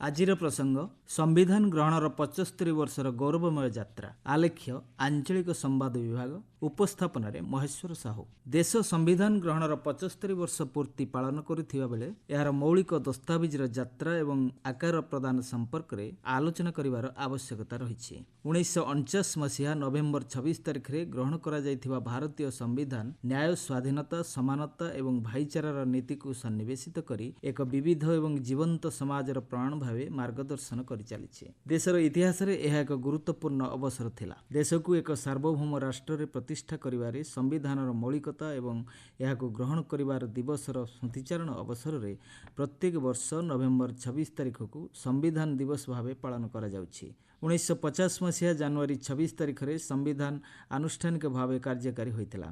ଆଜିର ପ୍ରସଙ୍ଗ ସମ୍ବିଧାନ ଗ୍ରହଣର 75 ବର୍ଷର ଗୌରବମୟ ଯାତ୍ରା। ଆଲେଖ୍ୟ ଆଞ୍ଚଳିକ ସମ୍ବାଦ ବିଭାଗ, ଉପସ୍ଥାପନାରେ ମହେଶ୍ୱର ସାହୁ। ଦେଶ ସମ୍ବିଧାନ ଗ୍ରହଣର 75 ବର୍ଷ ପୂର୍ତ୍ତି ପାଳନ କରୁଥିବା ବେଳେ ଏହାର ମୌଳିକ ଦସ୍ତାବିଜର ଯାତ୍ରା ଏବଂ ଆକାର ପ୍ରଦାନ ସମ୍ପର୍କରେ ଆଲୋଚନା କରିବାର ଆବଶ୍ୟକତା ରହିଛି। 1949 ମସିହା ନଭେମ୍ବର 26 ତାରିଖରେ ଗ୍ରହଣ କରାଯାଇଥିବା ଭାରତୀୟ ସମ୍ବିଧାନ ନ୍ୟାୟ, ସ୍ୱାଧୀନତା, ସମାନତା ଏବଂ ଭାଇଚାରାର ନୀତିକୁ ସନ୍ନିବେଶିତ କରି ଏକ ବିବିଧ ଏବଂ ଜୀବନ୍ତ ସମାଜର ପ୍ରମାଣ ଭାବେ ମାର୍ଗଦର୍ଶନ କରିଚାଲିଛି। ଦେଶର ଇତିହାସରେ ଏହା ଏକ ଗୁରୁତ୍ୱପୂର୍ଣ୍ଣ ଅବସର ଥିଲା। ଦେଶକୁ ଏକ ସାର୍ବଭୌମ ରାଷ୍ଟ୍ରରେ ପ୍ରତିଷ୍ଠା କରିବାରେ ସମ୍ବିଧାନର ମୌଳିକତା ଏବଂ ଏହାକୁ ଗ୍ରହଣ କରିବାର ଦିବସର ସ୍ମୃତିଚାରଣ ଅବସରରେ ପ୍ରତ୍ୟେକ ବର୍ଷ ନଭେମ୍ବର 26 ତାରିଖକୁ ସମ୍ବିଧାନ ଦିବସ ଭାବେ ପାଳନ କରାଯାଉଛି। 1950 ମସିହା ଜାନୁଆରୀ 26 ତାରିଖରେ ସମ୍ବିଧାନ ଆନୁଷ୍ଠାନିକ ଭାବେ କାର୍ଯ୍ୟକାରୀ ହୋଇଥିଲା।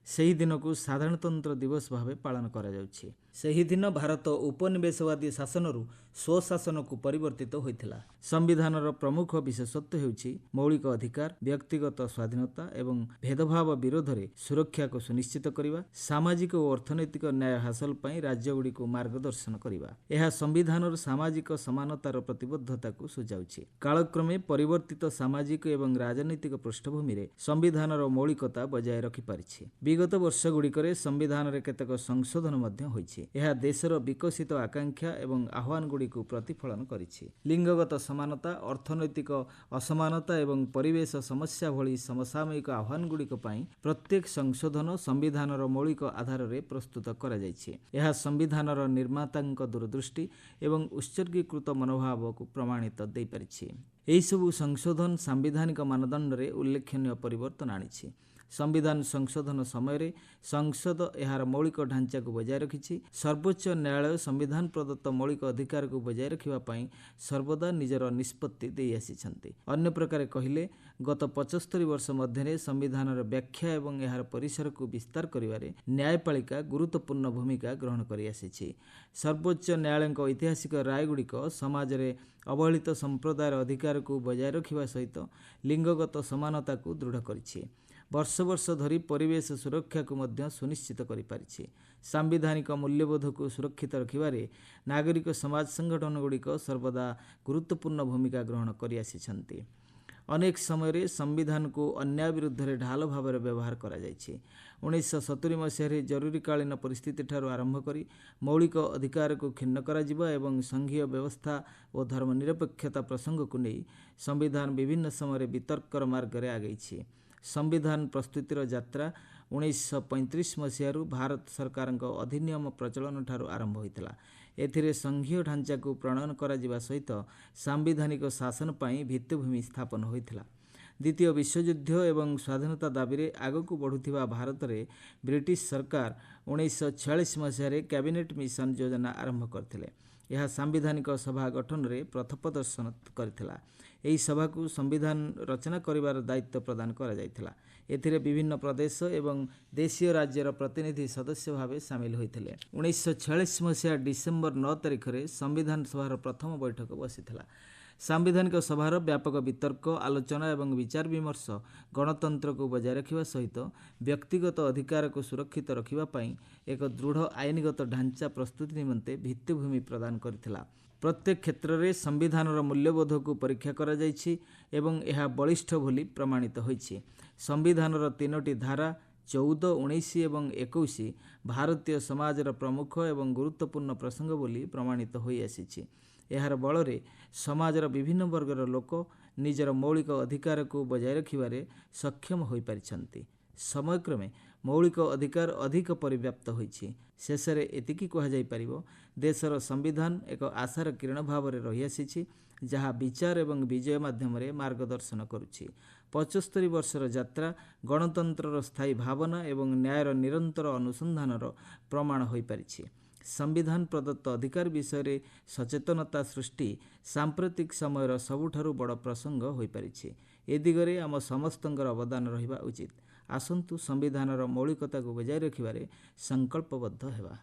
ସେହି ଦିନକୁ ସାଧାରଣତନ୍ତ୍ର ଦିବସ ଭାବେ ପାଳନ କରାଯାଉଛି। ସେହି ଦିନ ଭାରତ ଉପନିବେଶବାଦୀ ଶାସନରୁ ସ୍ୱଶାସନକୁ ପରିବର୍ତ୍ତିତ ହୋଇଥିଲା। ସମ୍ବିଧାନର ପ୍ରମୁଖ ବିଶେଷତ୍ୱ ହେଉଛି ମୌଳିକ ଅଧିକାର, ବ୍ୟକ୍ତିଗତ ସ୍ୱାଧୀନତା ଏବଂ ଭେଦଭାବ ବିରୋଧରେ ସୁରକ୍ଷାକୁ ସୁନିଶ୍ଚିତ କରିବା, ସାମାଜିକ ଓ ଅର୍ଥନୈତିକ ନ୍ୟାୟ ହାସଲ ପାଇଁ ରାଜ୍ୟଗୁଡ଼ିକୁ ମାର୍ଗଦର୍ଶନ କରିବା। ଏହା ସମ୍ବିଧାନର ସାମାଜିକ ସମାନତାର ପ୍ରତିବଦ୍ଧତାକୁ ସୂଚାଉଛି। କାଳକ୍ରମେ ପରିବର୍ତ୍ତିତ ସାମାଜିକ ଏବଂ ରାଜନୈତିକ ପୃଷ୍ଠଭୂମିରେ ସମ୍ବିଧାନର ମୌଳିକତା ବଜାୟ ରଖିପାରିଛି। ବିଗତ ବର୍ଷଗୁଡ଼ିକରେ ସମ୍ବିଧାନରେ କେତେକ ସଂଶୋଧନ ମଧ୍ୟ ହୋଇଛି। ଏହା ଦେଶର ବିକଶିତ ଆକାଂକ୍ଷା ଏବଂ ଆହ୍ୱାନଗୁଡ଼ିକୁ ପ୍ରତିଫଳନ କରିଛି। ଲିଙ୍ଗଗତ ସମାନତା, ଅର୍ଥନୈତିକ ଅସମାନତା ଏବଂ ପରିବେଶ ସମସ୍ୟା ଭଳି ସମସାମୟିକ ଆହ୍ୱାନଗୁଡ଼ିକ ପାଇଁ ପ୍ରତ୍ୟେକ ସଂଶୋଧନ ସମ୍ବିଧାନର ମୌଳିକ ଆଧାରରେ ପ୍ରସ୍ତୁତ କରାଯାଇଛି। ଏହା ସମ୍ବିଧାନର ନିର୍ମାତାଙ୍କ ଦୂରଦୃଷ୍ଟି ଏବଂ ଉତ୍ସର୍ଗୀକୃତ ମନୋଭାବକୁ ପ୍ରମାଣିତ ଦେଇପାରିଛି। ଏହିସବୁ ସଂଶୋଧନ ସାମ୍ବିଧାନିକ ମାନଦଣ୍ଡରେ ଉଲ୍ଲେଖନୀୟ ପରିବର୍ତ୍ତନ ଆଣିଛି। ସମ୍ବିଧାନ ସଂଶୋଧନ ସମୟରେ ସଂସଦ ଏହାର ମୌଳିକ ଢାଞ୍ଚାକୁ ବଜାୟ ରଖିଛି। ସର୍ବୋଚ୍ଚ ନ୍ୟାୟାଳୟ ସମ୍ବିଧାନ ପ୍ରଦତ୍ତ ମୌଳିକ ଅଧିକାରକୁ ବଜାୟ ରଖିବା ପାଇଁ ସର୍ବଦା ନିଜର ନିଷ୍ପତ୍ତି ଦେଇ ଆସିଛନ୍ତି। ଅନ୍ୟ ପ୍ରକାରେ କହିଲେ, ଗତ 75 ବର୍ଷ ମଧ୍ୟରେ ସମ୍ବିଧାନର ବ୍ୟାଖ୍ୟା ଏବଂ ଏହାର ପରିସରକୁ ବିସ୍ତାର କରିବାରେ ନ୍ୟାୟପାଳିକା ଗୁରୁତ୍ୱପୂର୍ଣ୍ଣ ଭୂମିକା ଗ୍ରହଣ କରିଆସିଛି। ସର୍ବୋଚ୍ଚ ନ୍ୟାୟାଳୟଙ୍କ ଐତିହାସିକ ରାୟଗୁଡ଼ିକ ସମାଜରେ ଅବହେଳିତ ସମ୍ପ୍ରଦାୟର ଅଧିକାରକୁ ବଜାୟ ରଖିବା ସହିତ ଲିଙ୍ଗଗତ ସମାନତାକୁ ଦୃଢ଼ କରିଛି। ବର୍ଷ ବର୍ଷ ଧରି ପରିବେଶ ସୁରକ୍ଷାକୁ ମଧ୍ୟ ସୁନିଶ୍ଚିତ କରିପାରିଛି। ସାମ୍ବିଧାନିକ ମୂଲ୍ୟବୋଧକୁ ସୁରକ୍ଷିତ ରଖିବାରେ ନାଗରିକ ସମାଜ ସଂଗଠନଗୁଡ଼ିକ ସର୍ବଦା ଗୁରୁତ୍ୱପୂର୍ଣ୍ଣ ଭୂମିକା ଗ୍ରହଣ କରିଆସିଛନ୍ତି। ଅନେକ ସମୟରେ ସମ୍ବିଧାନକୁ ଅନ୍ୟାୟ ବିରୁଦ୍ଧରେ ଢାଲ ଭାବରେ ବ୍ୟବହାର କରାଯାଇଛି। 1970 ମସିହାରେ ଜରୁରୀକାଳୀନ ପରିସ୍ଥିତିଠାରୁ ଆରମ୍ଭ କରି ମୌଳିକ ଅଧିକାରକୁ କ୍ଷୁଣ୍ଣ କରାଯିବା ଏବଂ ସଂଘୀୟ ବ୍ୟବସ୍ଥା ଓ ଧର୍ମନିରପେକ୍ଷତା ପ୍ରସଙ୍ଗକୁ ନେଇ ସମ୍ବିଧାନ ବିଭିନ୍ନ ସମୟରେ ବିତର୍କର ମାର୍ଗରେ ଆଗେଇଛି। ସମ୍ବିଧାନ ପ୍ରସ୍ତୁତିର ଯାତ୍ରା 1935 ମସିହାରୁ ଭାରତ ସରକାରଙ୍କ ଅଧିନିୟମ ପ୍ରଚଳନ ଠାରୁ ଆରମ୍ଭ ହୋଇଥିଲା। ଏଥିରେ ସଂଘୀୟ ଢାଞ୍ଚାକୁ ପ୍ରଣୟନ କରାଯିବା ସହିତ ସାମ୍ବିଧାନିକ ଶାସନ ପାଇଁ ଭିତ୍ତିଭୂମି ସ୍ଥାପନ ହୋଇଥିଲା। ଦ୍ୱିତୀୟ ବିଶ୍ୱଯୁଦ୍ଧ ଏବଂ ସ୍ୱାଧୀନତା ଦାବିରେ ଆଗକୁ ବଢ଼ୁଥିବା ଭାରତରେ ବ୍ରିଟିଶ ସରକାର 1946 ମସିହାରେ କ୍ୟାବିନେଟ୍ ମିଶନ ଯୋଜନା ଆରମ୍ଭ କରିଥିଲେ। ଏହା ସାମ୍ବିଧାନିକ ସଭା ଗଠନରେ ପଥପ୍ରଦର୍ଶନ କରିଥିଲା। ଏହି ସଭାକୁ ସମ୍ବିଧାନ ରଚନା କରିବାର ଦାୟିତ୍ୱ ପ୍ରଦାନ କରାଯାଇଥିଲା। ଏଥିରେ ବିଭିନ୍ନ ପ୍ରଦେଶ ଏବଂ ଦେଶୀୟ ରାଜ୍ୟର ପ୍ରତିନିଧି ସଦସ୍ୟ ଭାବେ ସାମିଲ ହୋଇଥିଲେ। 1946 ମସିହା ଡିସେମ୍ବର 9 ତାରିଖରେ ସମ୍ବିଧାନ ସଭାର ପ୍ରଥମ ବୈଠକ ବସିଥିଲା। ସାମ୍ବିଧାନିକ ସଭାର ବ୍ୟାପକ ବିତର୍କ, ଆଲୋଚନା ଏବଂ ବିଚାର ବିମର୍ଶ ଗଣତନ୍ତ୍ରକୁ ବଜାୟ ରଖିବା ସହିତ ବ୍ୟକ୍ତିଗତ ଅଧିକାରକୁ ସୁରକ୍ଷିତ ରଖିବା ପାଇଁ ଏକ ଦୃଢ଼ ଆଇନଗତ ଢାଞ୍ଚା ପ୍ରସ୍ତୁତି ନିମନ୍ତେ ଭିତ୍ତିଭୂମି ପ୍ରଦାନ କରିଥିଲା। ପ୍ରତ୍ୟେକ କ୍ଷେତ୍ରରେ ସମ୍ବିଧାନର ମୂଲ୍ୟବୋଧକୁ ପରୀକ୍ଷା କରାଯାଇଛି ଏବଂ ଏହା ବଳିଷ୍ଠ ବୋଲି ପ୍ରମାଣିତ ହୋଇଛି। ସମ୍ବିଧାନର 3ଟି ଧାରା 14, 19 ଏବଂ 21 ଭାରତୀୟ ସମାଜର ପ୍ରମୁଖ ଏବଂ ଗୁରୁତ୍ୱପୂର୍ଣ୍ଣ ପ୍ରସଙ୍ଗ ବୋଲି ପ୍ରମାଣିତ ହୋଇଆସିଛି। ଏହାର ବଳରେ ସମାଜର ବିଭିନ୍ନ ବର୍ଗର ଲୋକ ନିଜର ମୌଳିକ ଅଧିକାରକୁ ବଜାୟ ରଖିବାରେ ସକ୍ଷମ ହୋଇପାରିଛନ୍ତି। ସମୟକ୍ରମେ ମୌଳିକ ଅଧିକାର ଅଧିକ ପରିବ୍ୟାପ୍ତ ହୋଇଛି। ଶେଷରେ ଏତିକି କୁହାଯାଇପାରିବ, ଦେଶର ସମ୍ବିଧାନ ଏକ ଆଶାର କିରଣ ଭାବରେ ରହିଆସିଛି, ଯାହା ବିଚାର ଏବଂ ବିଜୟ ମାଧ୍ୟମରେ ମାର୍ଗଦର୍ଶନ କରୁଛି। 75 ବର୍ଷର ଯାତ୍ରା ଗଣତନ୍ତ୍ରର ସ୍ଥାୟୀ ଭାବନା ଏବଂ ନ୍ୟାୟର ନିରନ୍ତର ଅନୁସନ୍ଧାନର ପ୍ରମାଣ ହୋଇପାରିଛି। ସମ୍ବିଧାନ ପ୍ରଦତ୍ତ ଅଧିକାର ବିଷୟରେ ସଚେତନତା ସୃଷ୍ଟି ସାମ୍ପ୍ରତିକ ସମୟର ସବୁଠାରୁ ବଡ଼ ପ୍ରସଙ୍ଗ ହୋଇପାରିଛି। ଏ ଦିଗରେ ଆମ ସମସ୍ତଙ୍କର ଅବଦାନ ରହିବା ଉଚିତ। ଆସନ୍ତୁ ସମ୍ବିଧାନର ମୌଳିକତାକୁ ବଜାୟ ରଖିବାରେ ସଂକଳ୍ପବଦ୍ଧ ହେବା।